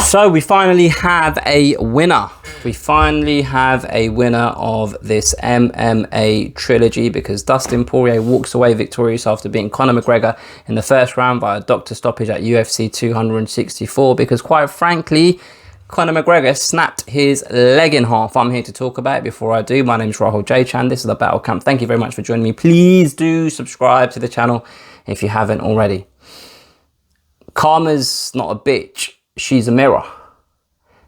So we finally have a winner. We finally have a winner of this MMA trilogy, because Dustin Poirier walks away victorious after beating Conor McGregor in the first round by a doctor stoppage at UFC 264, because quite frankly, Conor McGregor snapped his leg in half. I'm here to talk about it. Before I do, my name is Rahul J. Chan. This is the Battle Camp. Thank you very much for joining me. Please do subscribe to the channel if you haven't already. Karma's not a bitch. She's a mirror.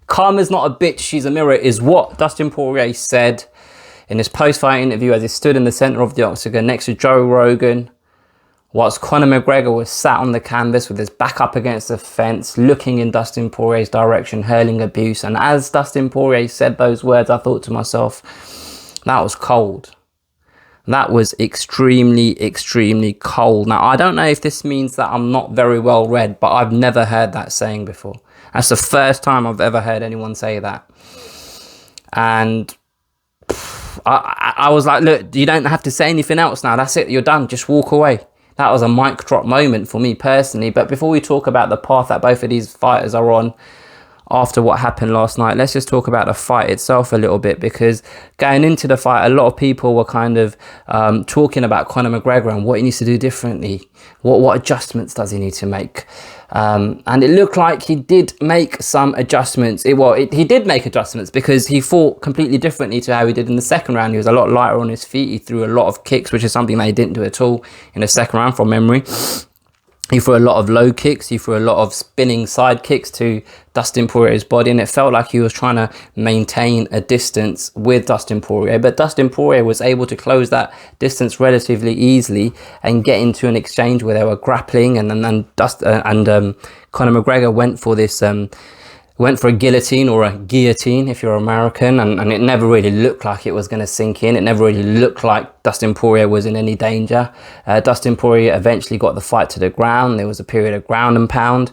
Karma's not a bitch, she's a mirror is what Dustin Poirier said in his post-fight interview as he stood in the center of the octagon next to Joe Rogan, whilst Conor McGregor was sat on the canvas with his back up against the fence, looking in Dustin Poirier's direction, hurling abuse. And as Dustin Poirier said those words, I thought to myself, that was cold. That was extremely, extremely cold. Now, I don't know if this means that I'm not very well read, but I've never heard that saying before. That's the first time I've ever heard anyone say that. And I was like, look, you don't have to say anything else now. That's it. You're done. Just walk away. That was a mic drop moment for me personally. But before we talk about the path that both of these fighters are on after what happened last night, let's just talk about the fight itself a little bit, because going into the fight, a lot of people were kind of talking about Conor McGregor and what he needs to do differently. What adjustments does he need to make? And it looked like he did make some adjustments. He did make adjustments, because he fought completely differently to how he did in the second round. He was a lot lighter on his feet. He threw a lot of kicks, which is something that he didn't do at all in the second round from memory. He threw a lot of low kicks. He threw a lot of spinning side kicks to Dustin Poirier's body, and it felt like he was trying to maintain a distance with Dustin Poirier. But Dustin Poirier was able to close that distance relatively easily and get into an exchange where they were grappling, and then Conor McGregor went for this. Went for a guillotine, or a guillotine if you're American, and it never really looked like it was going to sink in. It never really looked like Dustin Poirier was in any danger. Dustin Poirier eventually got the fight to the ground. There was a period of ground and pound.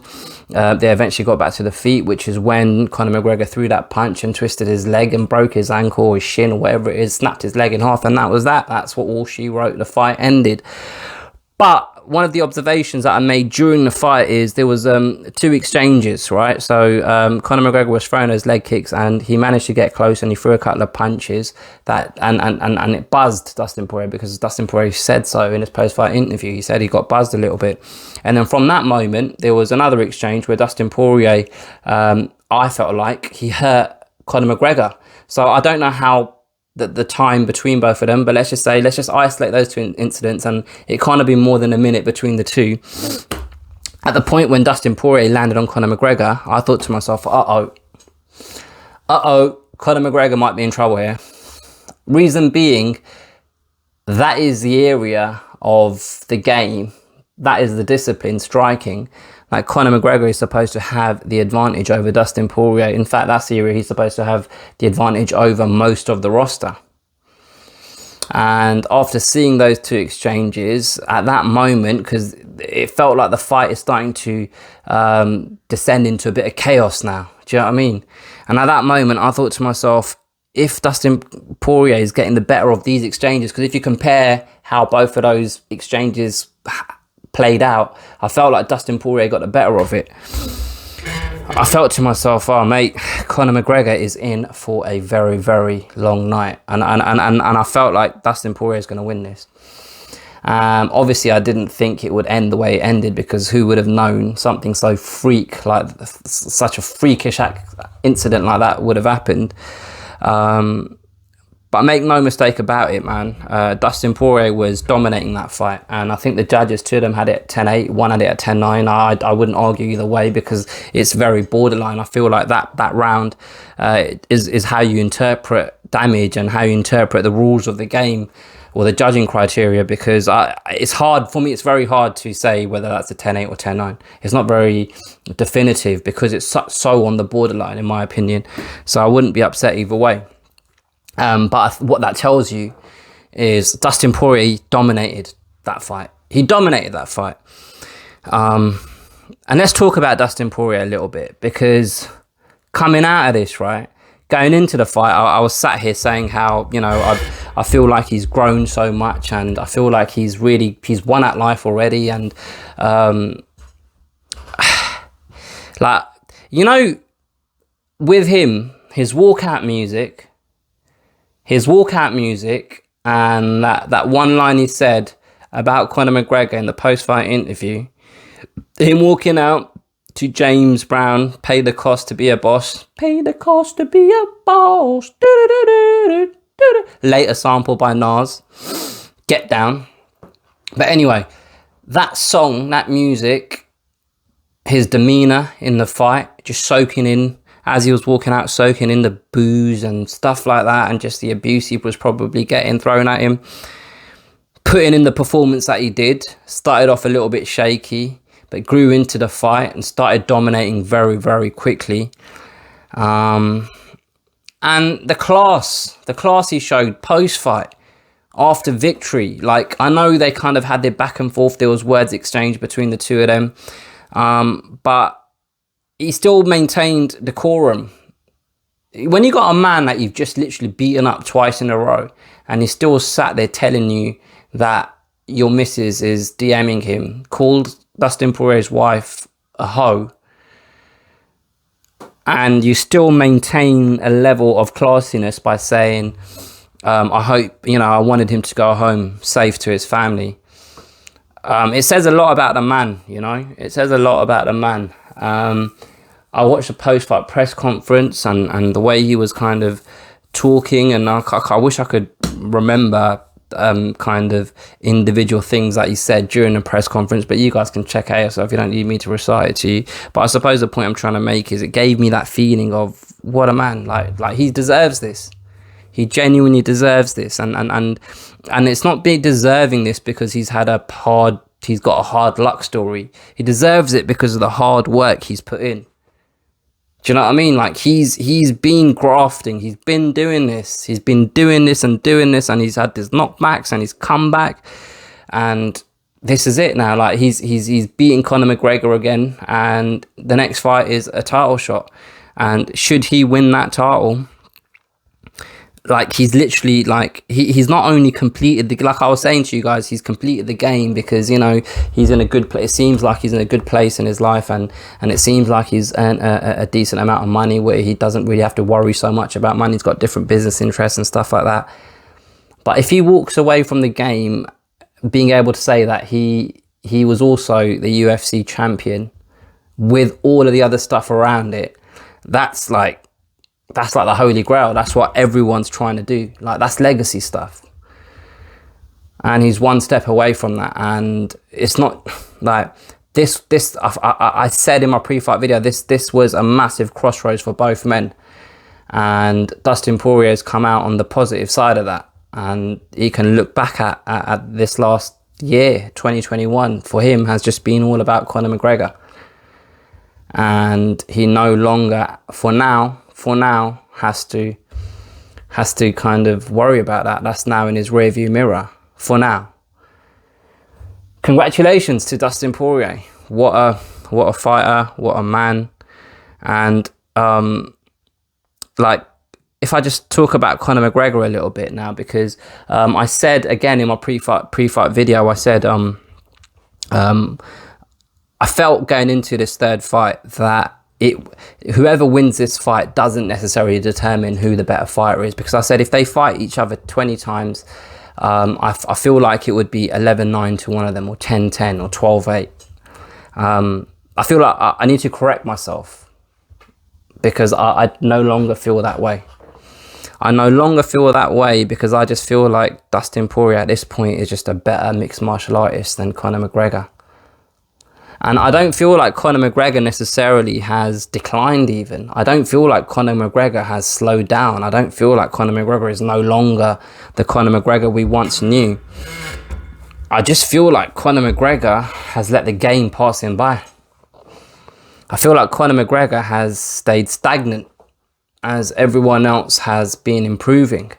They eventually got back to the feet, which is when Conor McGregor threw that punch and twisted his leg and broke his ankle or his shin or whatever it is, snapped his leg in half, and that was that. That's what all she wrote. The fight ended. But one of the observations that I made during the fight is there was two exchanges, right? So Conor McGregor was throwing those leg kicks, and he managed to get close, and he threw a couple of punches that and it buzzed Dustin Poirier, because Dustin Poirier said so in his post-fight interview. He said he got buzzed a little bit. And then from that moment, there was another exchange where Dustin Poirier, I felt like he hurt Conor McGregor. So I don't know how the time between both of them, but let's just isolate those two incidents, and it can't have been more than a minute between the two. At the point when Dustin Poirier landed on Conor McGregor, I thought to myself, Conor McGregor might be in trouble here. Reason being, that is the area of the game, that is the discipline, striking. Like, Conor McGregor is supposed to have the advantage over Dustin Poirier. In fact, that's the area he's supposed to have the advantage over most of the roster. And after seeing those two exchanges, at that moment, because it felt like the fight is starting to descend into a bit of chaos now. Do you know what I mean? And at that moment, I thought to myself, if Dustin Poirier is getting the better of these exchanges, because if you compare how both of those exchanges played out, I felt like Dustin Poirier got the better of it. I felt to myself, oh mate, Conor McGregor is in for a very, very long night, and I felt like Dustin Poirier is going to win this. Obviously I didn't think it would end the way it ended, because who would have known something so such a freakish incident like that would have happened. But make no mistake about it, man. Dustin Poirier was dominating that fight. And I think the judges, two of them had it at 10-8. One had it at 10-9. I wouldn't argue either way, because it's very borderline. I feel like that round is how you interpret damage and how you interpret the rules of the game or the judging criteria, because it's hard for me. It's very hard to say whether that's a 10-8 or 10-9. It's not very definitive, because it's so on the borderline, in my opinion. So I wouldn't be upset either way. But what that tells you is Dustin Poirier dominated that fight. He dominated that fight. And let's talk about Dustin Poirier a little bit, because coming out of this, right, going into the fight, I was sat here saying how, you know, I feel like he's grown so much, and I feel like he's won at life already. And like, you know, with him, his walkout music, and that one line he said about Conor McGregor in the post-fight interview, him walking out to James Brown, pay the cost to be a boss, pay the cost to be a boss, later sample by Nas, Get Down. But anyway, that song, that music, his demeanor in the fight, just soaking in, as he was walking out, soaking in the booze and stuff like that, and just the abuse he was probably getting thrown at him, putting in the performance that he did. Started off a little bit shaky, but grew into the fight and started dominating very, very quickly. And the class he showed post-fight, after victory, like, I know they kind of had their back and forth, there was words exchanged between the two of them, but he still maintained decorum. When you got a man that you've just literally beaten up twice in a row, and he still sat there telling you that your missus is DMing him, called Dustin Poirier's wife a hoe, and you still maintain a level of classiness by saying, I hope, I wanted him to go home safe to his family. It says a lot about the man, It says a lot about the man. I watched the post-fight press conference and the way he was kind of talking, and I wish I could remember kind of individual things that he said during the press conference, but you guys can check out yourself. You don't need me to recite it to you. But I suppose the point I'm trying to make is it gave me that feeling of, what a man, like he deserves this. He genuinely deserves this, and it's not being deserving this because he's got a hard luck story. He deserves it because of the hard work he's put in. Do you know what I mean? Like, he's been grafting. He's been doing this. He's been doing this, and he's had his knockbacks and he's come back, and this is it now. Like, he's beating Conor McGregor again, and the next fight is a title shot. And should he win that title, like, he's literally, like, he's not only completed the, like I was saying to you guys, he's completed the game because, he's in a good place. It seems like he's in a good place in his life, and it seems like he's earned a decent amount of money where he doesn't really have to worry so much about money. He's got different business interests and stuff like that. But if he walks away from the game being able to say that he was also the UFC champion with all of the other stuff around it, that's like the holy grail. That's what everyone's trying to do. Like, that's legacy stuff. And he's one step away from that. And it's not like this. I said in my pre-fight video, this was a massive crossroads for both men. And Dustin Poirier has come out on the positive side of that. And he can look back at this last year, 2021, for him has just been all about Conor McGregor. And he no longer, for now, has to kind of worry about that. That's now in his rearview mirror for now. Congratulations to Dustin Poirier. What a fighter, what a man. And like, if I just talk about Conor McGregor a little bit now, because I said again in my pre-fight video, I said I felt going into this third fight that whoever wins this fight doesn't necessarily determine who the better fighter is, because I said if they fight each other 20 times, I feel like it would be 11-9 to one of them, or 10-10, or 12-8. I feel like I need to correct myself, because I no longer feel that way. I no longer feel that way because I just feel like Dustin Poirier at this point is just a better mixed martial artist than Conor McGregor. And I don't feel like Conor McGregor necessarily has declined even. I don't feel like Conor McGregor has slowed down. I don't feel like Conor McGregor is no longer the Conor McGregor we once knew. I just feel like Conor McGregor has let the game pass him by. I feel like Conor McGregor has stayed stagnant as everyone else has been improving.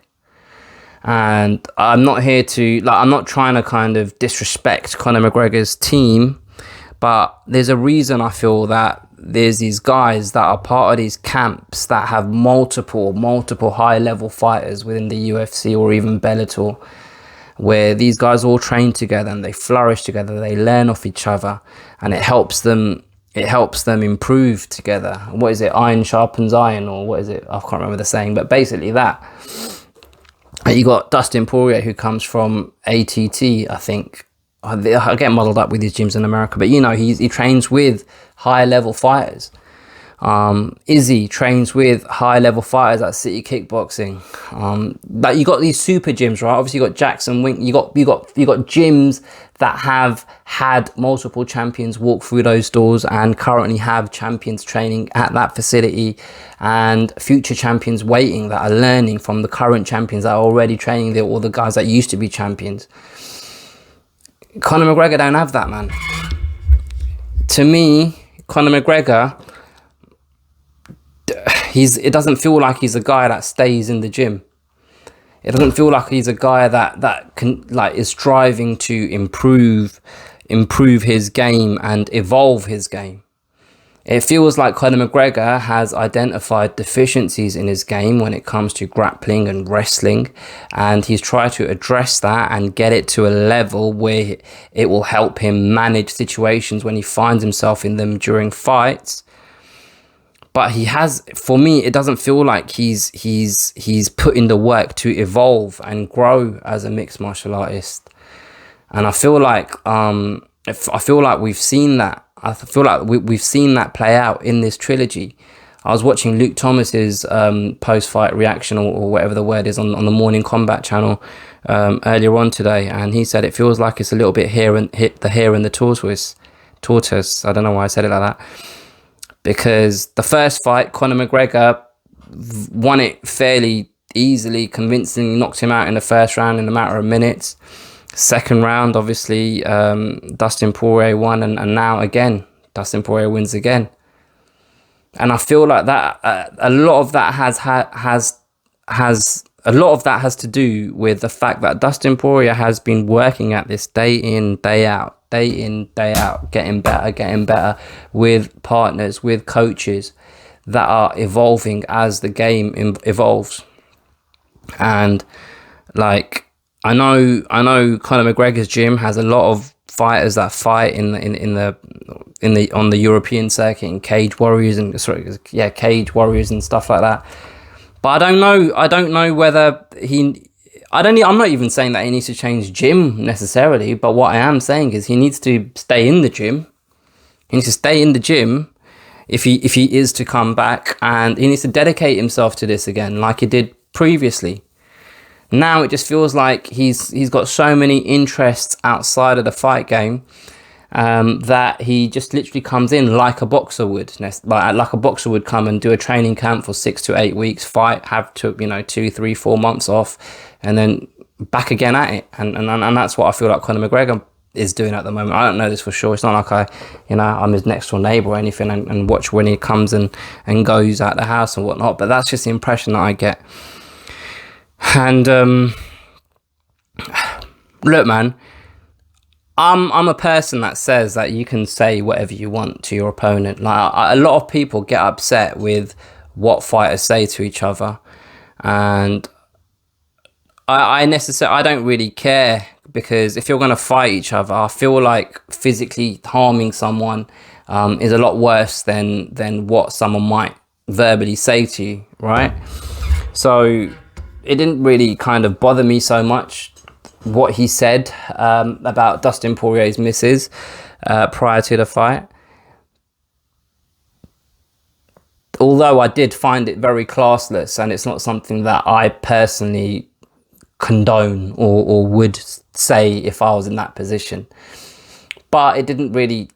And I'm not here to, I'm not trying to kind of disrespect Conor McGregor's team, but there's a reason I feel that there's these guys that are part of these camps that have multiple high-level fighters within the UFC or even Bellator, where these guys all train together and they flourish together, they learn off each other, and it helps them it helps them improve together. What is it? Iron sharpens iron, or what is it? I can't remember the saying, but basically that. You got Dustin Poirier, who comes from ATT, I think. I get muddled up with these gyms in America, but you know, he trains with high level fighters. Izzy trains with high level fighters at City Kickboxing. That you got these super gyms, right? Obviously you got Jackson Wink, you got gyms that have had multiple champions walk through those doors and currently have champions training at that facility, and future champions waiting that are learning from the current champions that are already training there, or the guys that used to be champions. Conor McGregor don't have that, man. To me, Conor McGregor, it doesn't feel like he's a guy that stays in the gym. It doesn't feel like he's a guy that can, like, is striving to improve his game and evolve his game. It feels like Conor McGregor has identified deficiencies in his game when it comes to grappling and wrestling, and he's tried to address that and get it to a level where it will help him manage situations when he finds himself in them during fights. But he has, for me, it doesn't feel like he's put in the work to evolve and grow as a mixed martial artist. And I feel like we've seen that. I feel like we've seen that play out in this trilogy. I was watching Luke Thomas's post-fight reaction, or whatever the word is, on the Morning Combat channel earlier on today, and he said it feels like it's a little bit the hare and the tortoise. I don't know why I said it like that. Because the first fight, Conor McGregor won it fairly easily, convincingly, knocked him out in the first round in a matter of minutes. Second round, obviously, Dustin Poirier won, and now again, Dustin Poirier wins again. And I feel like that a lot of that has to do with the fact that Dustin Poirier has been working at this day in, day out, getting better with partners, with coaches that are evolving as the game evolves. And like, I know Conor McGregor's gym has a lot of fighters that fight on the European circuit, in Cage Warriors and stuff like that. But I don't know whether I'm not even saying that he needs to change gym necessarily, but what I am saying is he needs to stay in the gym. He needs to stay in the gym if he is to come back, and he needs to dedicate himself to this again like he did previously. Now it just feels like he's got so many interests outside of the fight game that he just literally comes in like a boxer would. Like a boxer would come and do a training camp for 6 to 8 weeks, fight, have 2, 3, 4 months off, and then back again at it. And that's what I feel like Conor McGregor is doing at the moment. I don't know this for sure. It's not like I'm his next door neighbour or anything and watch when he comes and goes out the house and whatnot. But that's just the impression that I get. And look, man, I'm a person that says that you can say whatever you want to your opponent. Like, a lot of people get upset with what fighters say to each other, and I don't really care, because if you're going to fight each other, I feel like physically harming someone is a lot worse than what someone might verbally say to you, right? So it didn't really kind of bother me so much what he said about Dustin Poirier's misses prior to the fight. Although I did find it very classless, and it's not something that I personally condone or would say if I was in that position. But it didn't really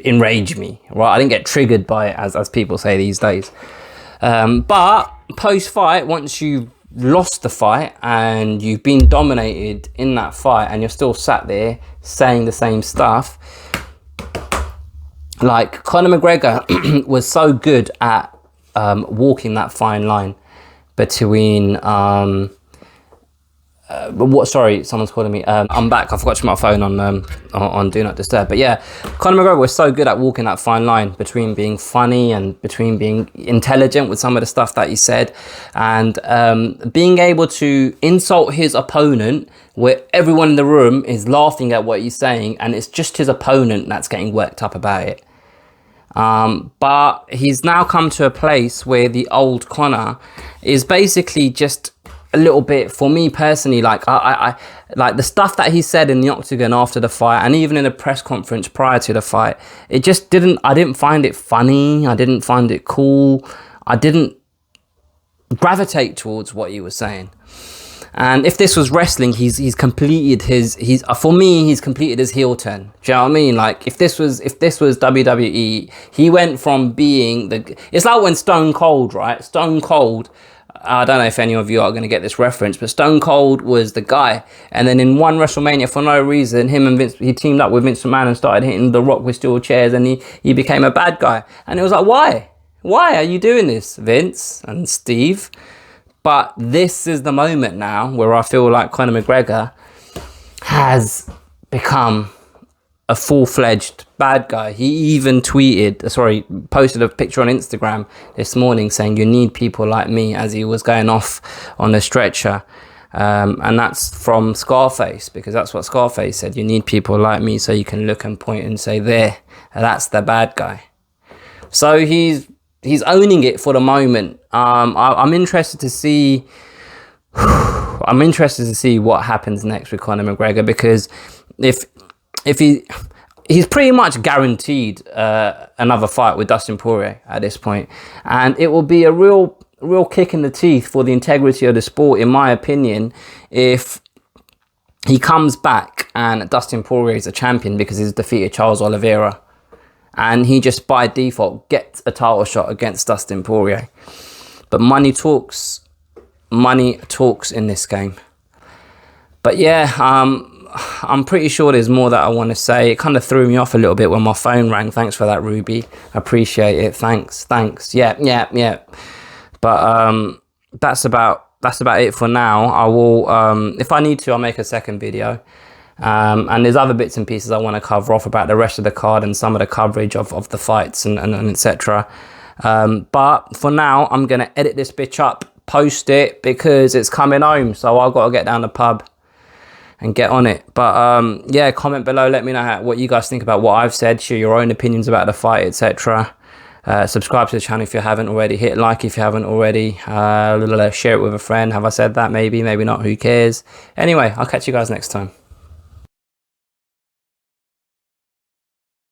enrage me, right? I didn't get triggered by it, as people say these days. But post-fight, once you've lost the fight and you've been dominated in that fight and you're still sat there saying the same stuff, like, Conor McGregor was so good at walking that fine line between but what? Sorry, someone's calling me. I'm back. I forgot to put my phone on Do Not Disturb. But yeah, Conor McGregor was so good at walking that fine line between being funny and between being intelligent with some of the stuff that he said, and being able to insult his opponent where everyone in the room is laughing at what he's saying, and it's just his opponent that's getting worked up about it. But he's now come to a place where the old Conor is basically just a little bit, for me personally, like I like the stuff that he said in the octagon after the fight, and even in a press conference prior to the fight, it just I didn't find it funny. I didn't find it cool. I didn't gravitate towards what he was saying. And if this was wrestling, he's completed his for me, he's completed his heel turn. Do you know what I mean? Like if this was WWE, he went from being it's like when Stone Cold, right? Stone Cold, I don't know if any of you are going to get this reference, but Stone Cold was the guy. And then in one WrestleMania, for no reason, him and Vince, he teamed up with Vince McMahon and started hitting The Rock with steel chairs, and he became a bad guy. And it was like, why? Why are you doing this, Vince and Steve? But this is the moment now where I feel like Conor McGregor has become a full-fledged bad guy. He even posted a picture on Instagram this morning saying, "You need people like me," as he was going off on the stretcher. And that's from Scarface, because that's what Scarface said. You need people like me so you can look and point and say, there, that's the bad guy. So he's owning it for the moment. I'm interested to see what happens next with Conor McGregor, because if he's pretty much guaranteed another fight with Dustin Poirier at this point, and it will be a real kick in the teeth for the integrity of the sport, in my opinion, if he comes back and Dustin Poirier is a champion because he's defeated Charles Oliveira, and he just by default gets a title shot against Dustin Poirier. But money talks in this game. But yeah, I'm pretty sure there's more that I want to say. It kind of threw me off a little bit when my phone rang. Thanks for that, Ruby. Appreciate it. Thanks. Yeah. But that's about it for now. I will, if I need to, I'll make a second video. And there's other bits and pieces I want to cover off about the rest of the card and some of the coverage of the fights and etc. But for now, I'm going to edit this bitch up, post it, because it's coming home. So I've got to get down the pub and get on it. But yeah, comment below, let me know what you guys think about what I've said. Share your own opinions about the fight, etc. Subscribe to the channel if you haven't already. Hit like if you haven't already. Share it with a friend. Have I said that? Maybe not. Who cares? Anyway, I'll catch you guys next time.